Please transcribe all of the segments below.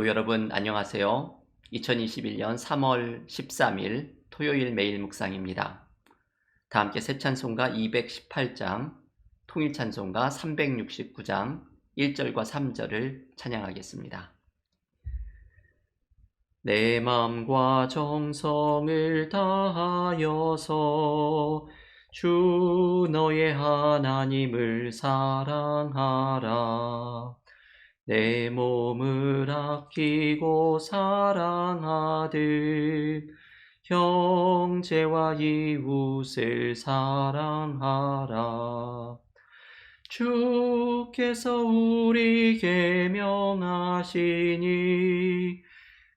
성도 여러분 안녕하세요. 2021년 3월 13일 토요일 매일 묵상입니다. 다 함께 새 찬송가 218장, 통일 찬송가 369장 1절과 3절을 찬양하겠습니다. 내 마음과 정성을 다하여서 주 너의 하나님을 사랑하라. 내 몸을 아끼고 사랑하듯 형제와 이웃을 사랑하라. 주께서 우리에게 명하시니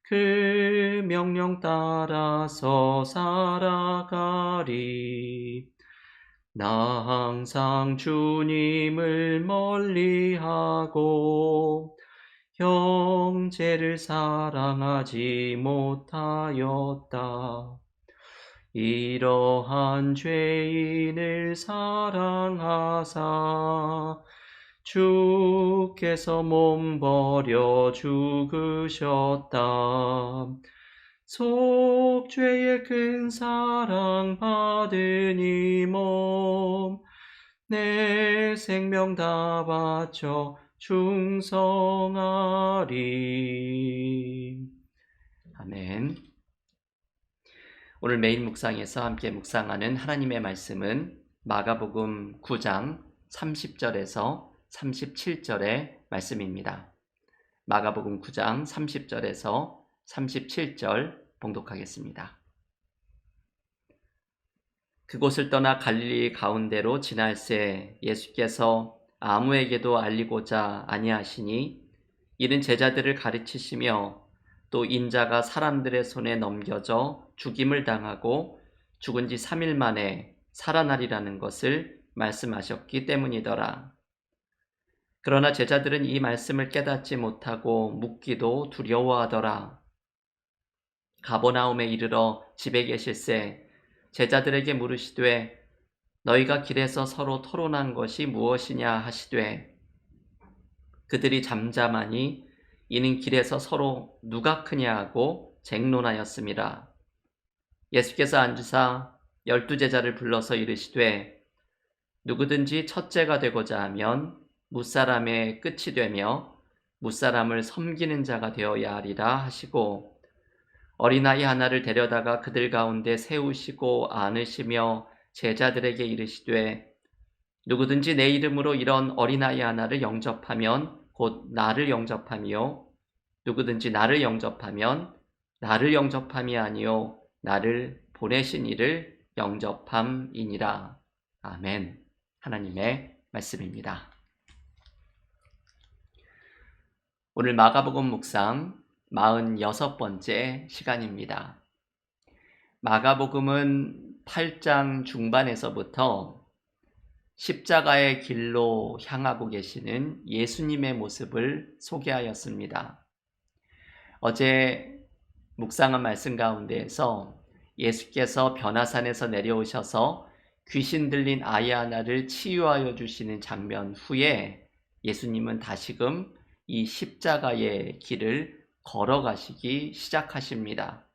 그 명령 따라서 살아가리. 나 항상 주님을 멀리하고 형제를 사랑하지 못하였다. 이러한 죄인을 사랑하사 주께서 몸 버려 죽으셨다. 속죄의 큰 사랑 받은 이 몸 내 생명 다 바쳐 충성하리. 아멘. 오늘 매일 묵상에서 함께 묵상하는 하나님의 말씀은 마가복음 9장 30절에서 37절의 말씀입니다. 마가복음 9장 30절에서 37절 봉독하겠습니다. 그곳을 떠나 갈릴리 가운데로 지날새 예수께서 아무에게도 알리고자 아니하시니 이는 제자들을 가르치시며 또 인자가 사람들의 손에 넘겨져 죽임을 당하고 죽은 지 3일 만에 살아나리라는 것을 말씀하셨기 때문이더라. 그러나 제자들은 이 말씀을 깨닫지 못하고 묻기도 두려워하더라. 가버나움에 이르러 집에 계실새 제자들에게 물으시되 너희가 길에서 서로 토론한 것이 무엇이냐 하시되 그들이 잠잠하니 이는 길에서 서로 누가 크냐 하고 쟁론하였음이라. 예수께서 앉으사 12제자를 불러서 이르시되 누구든지 첫째가 되고자 하면 무사람의 끝이 되며 무사람을 섬기는 자가 되어야 하리라 하시고 어린아이 하나를 데려다가 그들 가운데 세우시고 안으시며 제자들에게 이르시되 누구든지 내 이름으로 이런 어린아이 하나를 영접하면 곧 나를 영접하며 누구든지 나를 영접하면 나를 영접함이 아니요 나를 보내신 이를 영접함이니라. 아멘. 하나님의 말씀입니다. 오늘 마가복음 묵상 46번째 시간입니다. 마가복음은 8장 중반에서부터 십자가의 길로 향하고 계시는 예수님의 모습을 소개하였습니다. 어제 묵상한 말씀 가운데에서 예수께서 변화산에서 내려오셔서 귀신 들린 아이 하나를 치유하여 주시는 장면 후에 예수님은 다시금 이 십자가의 길을 걸어가시기 시작하십니다.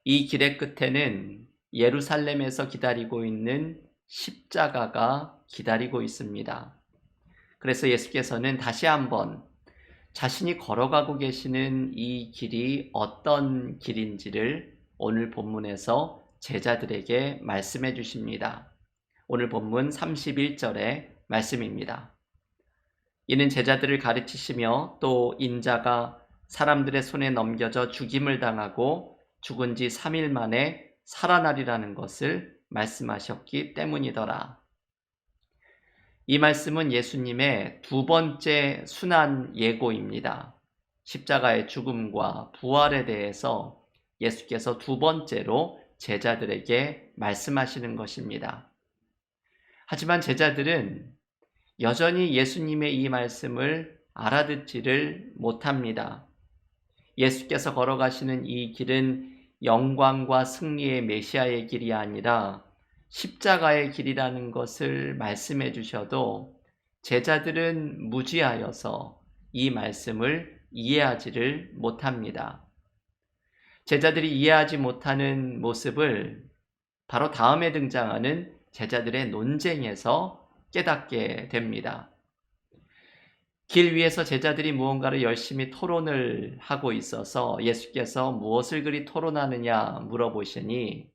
이 길의 끝에는 예루살렘에서 기다리고 있는 십자가가 기다리고 있습니다. 그래서 예수께서는 다시 한번 자신이 걸어가고 계시는 이 길이 어떤 길인지를 오늘 본문에서 제자들에게 말씀해 주십니다. 오늘 본문 31절의 말씀입니다. 이는 제자들을 가르치시며 또 인자가 사람들의 손에 넘겨져 죽임을 당하고 죽은 지 3일 만에 살아나리라는 것을 말씀하셨기 때문이더라. 이 말씀은 예수님의 두 번째 순환 예고입니다. 십자가의 죽음과 부활에 대해서 예수께서 두 번째로 제자들에게 말씀하시는 것입니다. 하지만 제자들은 여전히 예수님의 이 말씀을 알아듣지를 못합니다. 예수께서 걸어가시는 이 길은 영광과 승리의 메시아의 길이 아니라 십자가의 길이라는 것을 말씀해 주셔도 제자들은 무지하여서 이 말씀을 이해하지를 못합니다. 제자들이 이해하지 못하는 모습을 바로 다음에 등장하는 제자들의 논쟁에서 깨닫게 됩니다. 길 위에서 제자들이 무언가를 열심히 토론을 하고 있어서 예수께서 무엇을 그리 토론하느냐 물어보시니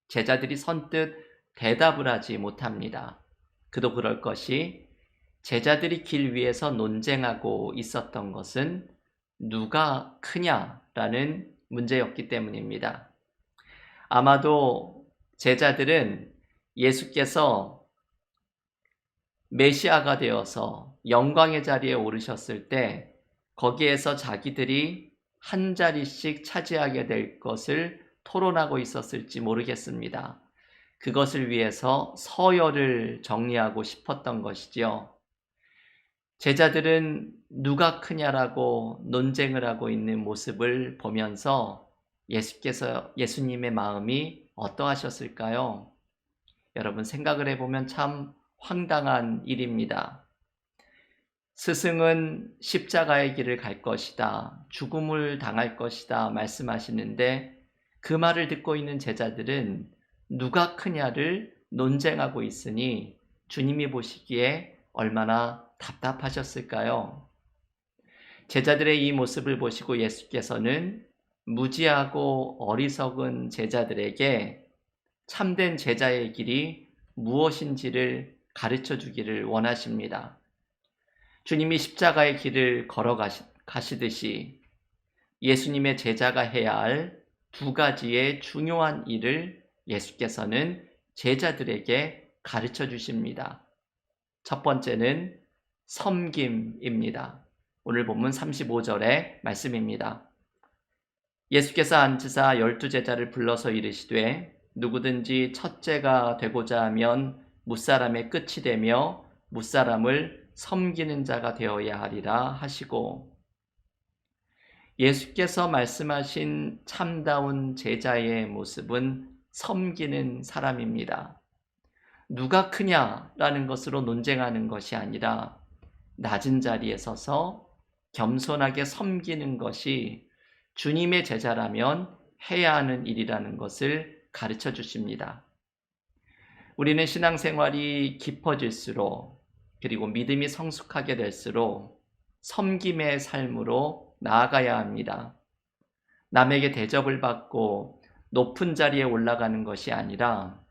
제자들이 선뜻 대답을 하지 못합니다. 그도 그럴 것이 제자들이 길 위에서 논쟁하고 있었던 것은 누가 크냐라는 문제였기 때문입니다. 아마도 제자들은 예수께서 메시아가 되어서 영광의 자리에 오르셨을 때 거기에서 자기들이 한 자리씩 차지하게 될 것을 토론하고 있었을지 모르겠습니다. 그것을 위해서 서열을 정리하고 싶었던 것이지요. 제자들은 누가 크냐라고 논쟁을 하고 있는 모습을 보면서 예수님의 마음이 어떠하셨을까요? 여러분 생각을 해보면 참 황당한 일입니다. 스승은 십자가의 길을 갈 것이다, 죽음을 당할 것이다 말씀하시는데 그 말을 듣고 있는 제자들은 누가 크냐를 논쟁하고 있으니 주님이 보시기에 얼마나 답답하셨을까요? 제자들의 이 모습을 보시고 예수께서는 무지하고 어리석은 제자들에게 참된 제자의 길이 무엇인지를 가르쳐 주기를 원하십니다. 주님이 십자가의 길을 걸어가시듯이 예수님의 제자가 해야 할 두 가지의 중요한 일을 예수께서는 제자들에게 가르쳐 주십니다. 첫 번째는 섬김입니다. 오늘 본문 35절의 말씀입니다. 예수께서 앉으사 12제자를 불러서 이르시되 누구든지 첫째가 되고자 하면 무사람의 끝이 되며 무사람을 섬기는 자가 되어야 하리라 하시고, 예수께서 말씀하신 참다운 제자의 모습은 섬기는 사람입니다. 누가 크냐라는 것으로 논쟁하는 것이 아니라 낮은 자리에 서서 겸손하게 섬기는 것이 주님의 제자라면 해야 하는 일이라는 것을 가르쳐 주십니다. 우리는 신앙생활이 깊어질수록 그리고 믿음이 성숙하게 될수록 섬김의 삶으로 나아가야 합니다. 남에게 대접을 받고 높은 자리에 올라가는 것이 아니라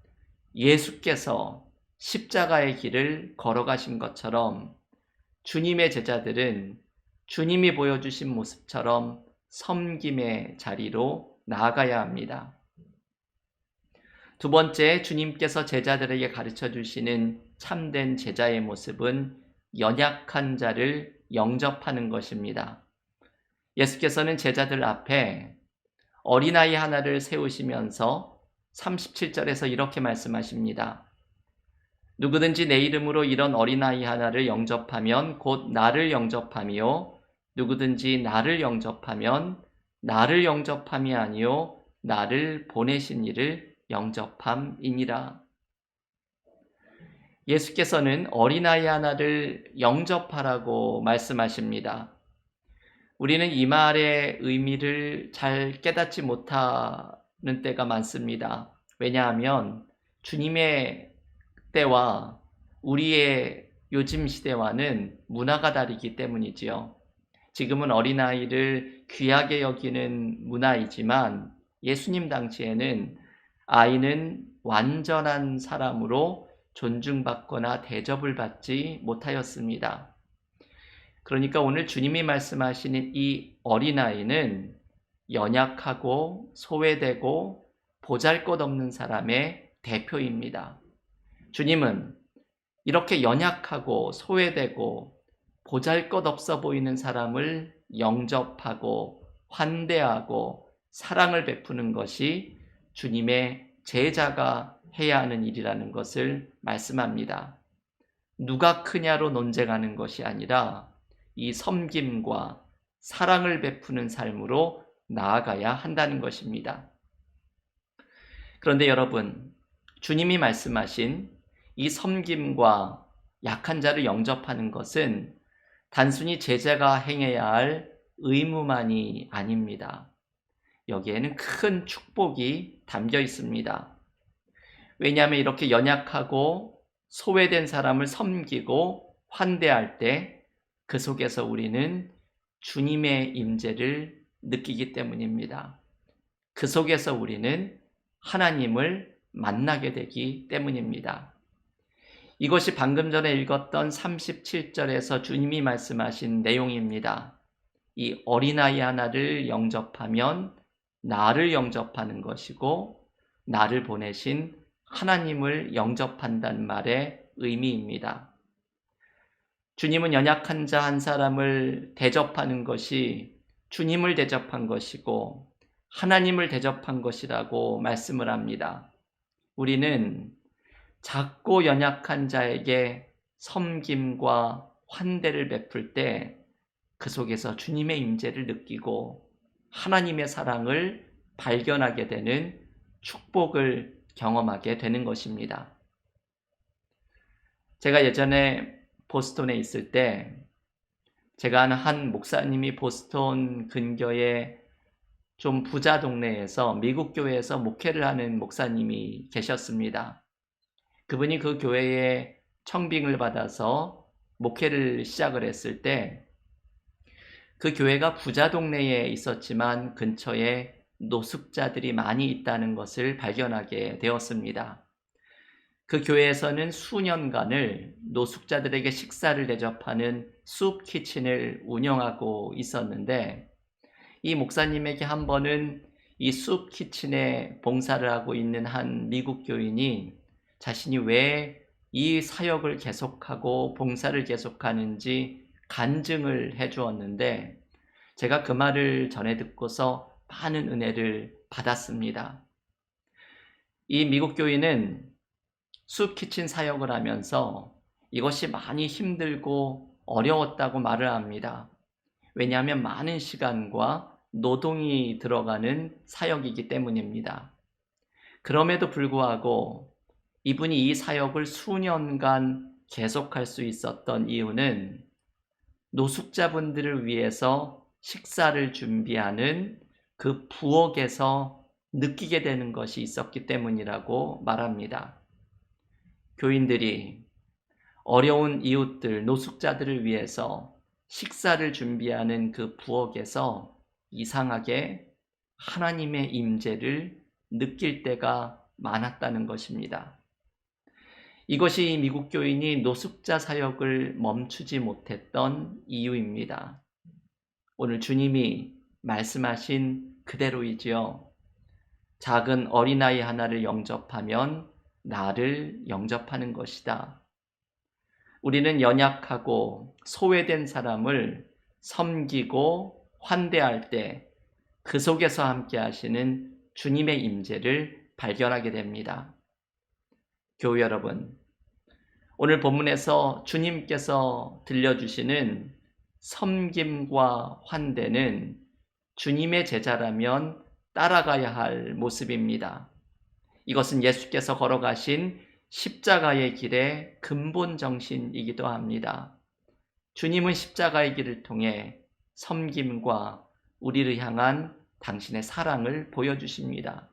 예수께서 십자가의 길을 걸어가신 것처럼 주님의 제자들은 주님이 보여주신 모습처럼 섬김의 자리로 나아가야 합니다. 두 번째, 주님께서 제자들에게 가르쳐 주시는 참된 제자의 모습은 연약한 자를 영접하는 것입니다. 예수께서는 제자들 앞에 어린아이 하나를 세우시면서 37절에서 이렇게 말씀하십니다. 누구든지 내 이름으로 이런 어린아이 하나를 영접하면 곧 나를 영접하며 누구든지 나를 영접하면 나를 영접함이 아니요 나를 보내신 이를 영접함이니라. 예수께서는 어린아이 하나를 영접하라고 말씀하십니다. 우리는 이 말의 의미를 잘 깨닫지 못하는 때가 많습니다. 왜냐하면 주님의 때와 우리의 요즘 시대와는 문화가 다르기 때문이지요. 지금은 어린아이를 귀하게 여기는 문화이지만 예수님 당시에는 아이는 완전한 사람으로 존중받거나 대접을 받지 못하였습니다. 그러니까 오늘 주님이 말씀하시는 이 어린아이는 연약하고 소외되고 보잘것없는 사람의 대표입니다. 주님은 이렇게 연약하고 소외되고 보잘것없어 보이는 사람을 영접하고 환대하고 사랑을 베푸는 것이 주님의 제자가 해야 하는 일이라는 것을 말씀합니다. 누가 크냐로 논쟁하는 것이 아니라 이 섬김과 사랑을 베푸는 삶으로 나아가야 한다는 것입니다. 그런데 여러분, 주님이 말씀하신 이 섬김과 약한 자를 영접하는 것은 단순히 제자가 행해야 할 의무만이 아닙니다. 여기에는 큰 축복이 담겨 있습니다. 왜냐하면 이렇게 연약하고 소외된 사람을 섬기고 환대할 때 그 속에서 우리는 주님의 임재를 느끼기 때문입니다. 그 속에서 우리는 하나님을 만나게 되기 때문입니다. 이것이 방금 전에 읽었던 37절에서 주님이 말씀하신 내용입니다. 이 어린아이 하나를 영접하면 나를 영접하는 것이고 나를 보내신 하나님을 영접한다는 말의 의미입니다. 주님은 연약한 자 한 사람을 대접하는 것이 주님을 대접한 것이고 하나님을 대접한 것이라고 말씀을 합니다. 우리는 작고 연약한 자에게 섬김과 환대를 베풀 때 그 속에서 주님의 임재를 느끼고 하나님의 사랑을 발견하게 되는 축복을 경험하게 되는 것입니다. 제가 예전에 보스턴에 있을 때 제가 아는 한 목사님이 보스턴 근교의 좀 부자 동네에서 미국 교회에서 목회를 하는 목사님이 계셨습니다. 그분이 그 교회에 청빙을 받아서 목회를 시작을 했을 때 그 교회가 부자 동네에 있었지만 근처에 노숙자들이 많이 있다는 것을 발견하게 되었습니다. 그 교회에서는 수년간을 노숙자들에게 식사를 대접하는 숲 키친을 운영하고 있었는데 이 목사님에게 한 번은 이 숲 키친에 봉사를 하고 있는 한 미국 교인이 자신이 왜 이 사역을 계속하고 봉사를 계속하는지 간증을 해 주었는데 제가 그 말을 전해 듣고서 많은 은혜를 받았습니다. 이 미국 교인은 숲 키친 사역을 하면서 이것이 많이 힘들고 어려웠다고 말을 합니다. 왜냐하면 많은 시간과 노동이 들어가는 사역이기 때문입니다. 그럼에도 불구하고 이분이 이 사역을 수년간 계속할 수 있었던 이유는 노숙자분들을 위해서 식사를 준비하는 그 부엌에서 느끼게 되는 것이 있었기 때문이라고 말합니다. 교인들이 어려운 이웃들, 노숙자들을 위해서 식사를 준비하는 그 부엌에서 이상하게 하나님의 임재를 느낄 때가 많았다는 것입니다. 이것이 미국 교인이 노숙자 사역을 멈추지 못했던 이유입니다. 오늘 주님이 말씀하신 그대로이지요. 작은 어린아이 하나를 영접하면 나를 영접하는 것이다. 우리는 연약하고 소외된 사람을 섬기고 환대할 때 그 속에서 함께 하시는 주님의 임재를 발견하게 됩니다. 교우 여러분, 오늘 본문에서 주님께서 들려주시는 섬김과 환대는 주님의 제자라면 따라가야 할 모습입니다. 이것은 예수께서 걸어가신 십자가의 길의 근본 정신이기도 합니다. 주님은 십자가의 길을 통해 섬김과 우리를 향한 당신의 사랑을 보여주십니다.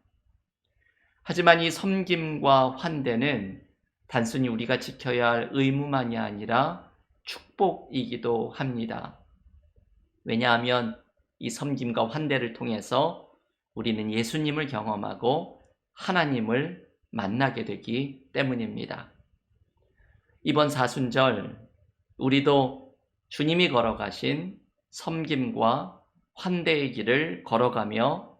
하지만 이 섬김과 환대는 단순히 우리가 지켜야 할 의무만이 아니라 축복이기도 합니다. 왜냐하면 이 섬김과 환대를 통해서 우리는 예수님을 경험하고 하나님을 만나게 되기 때문입니다. 이번 사순절 우리도 주님이 걸어가신 섬김과 환대의 길을 걸어가며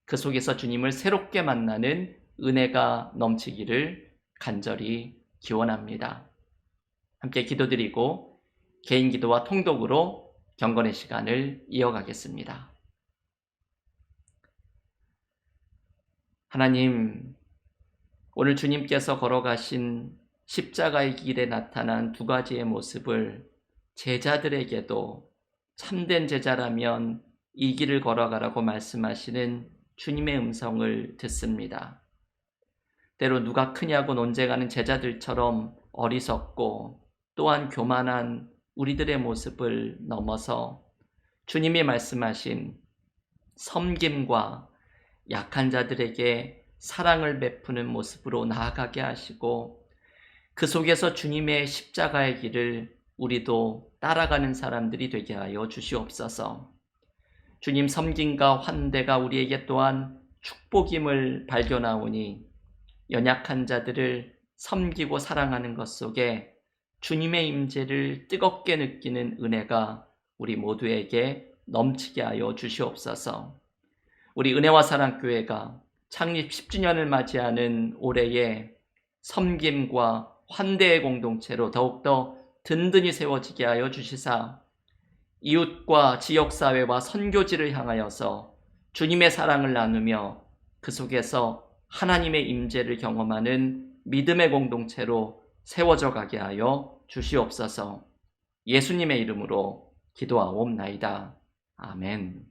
그 속에서 주님을 새롭게 만나는 은혜가 넘치기를 간절히 기원합니다. 함께 기도드리고 개인 기도와 통독으로 경건의 시간을 이어가겠습니다. 하나님, 오늘 주님께서 걸어가신 십자가의 길에 나타난 두 가지의 모습을 제자들에게도 참된 제자라면 이 길을 걸어가라고 말씀하시는 주님의 음성을 듣습니다. 때로 누가 크냐고 논쟁하는 제자들처럼 어리석고 또한 교만한 우리들의 모습을 넘어서 주님이 말씀하신 섬김과 약한 자들에게 사랑을 베푸는 모습으로 나아가게 하시고, 그 속에서 주님의 십자가의 길을 우리도 따라가는 사람들이 되게 하여 주시옵소서. 주님 섬김과 환대가 우리에게 또한 축복임을 발견하오니, 연약한 자들을 섬기고 사랑하는 것 속에 주님의 임재를 뜨겁게 느끼는 은혜가 우리 모두에게 넘치게 하여 주시옵소서. 우리 은혜와 사랑교회가 창립 10주년을 맞이하는 올해에 섬김과 환대의 공동체로 더욱더 든든히 세워지게 하여 주시사, 이웃과 지역사회와 선교지를 향하여서 주님의 사랑을 나누며 그 속에서 하나님의 임재를 경험하는 믿음의 공동체로 세워져 가게 하여 주시옵소서. 예수님의 이름으로 기도하옵나이다. 아멘.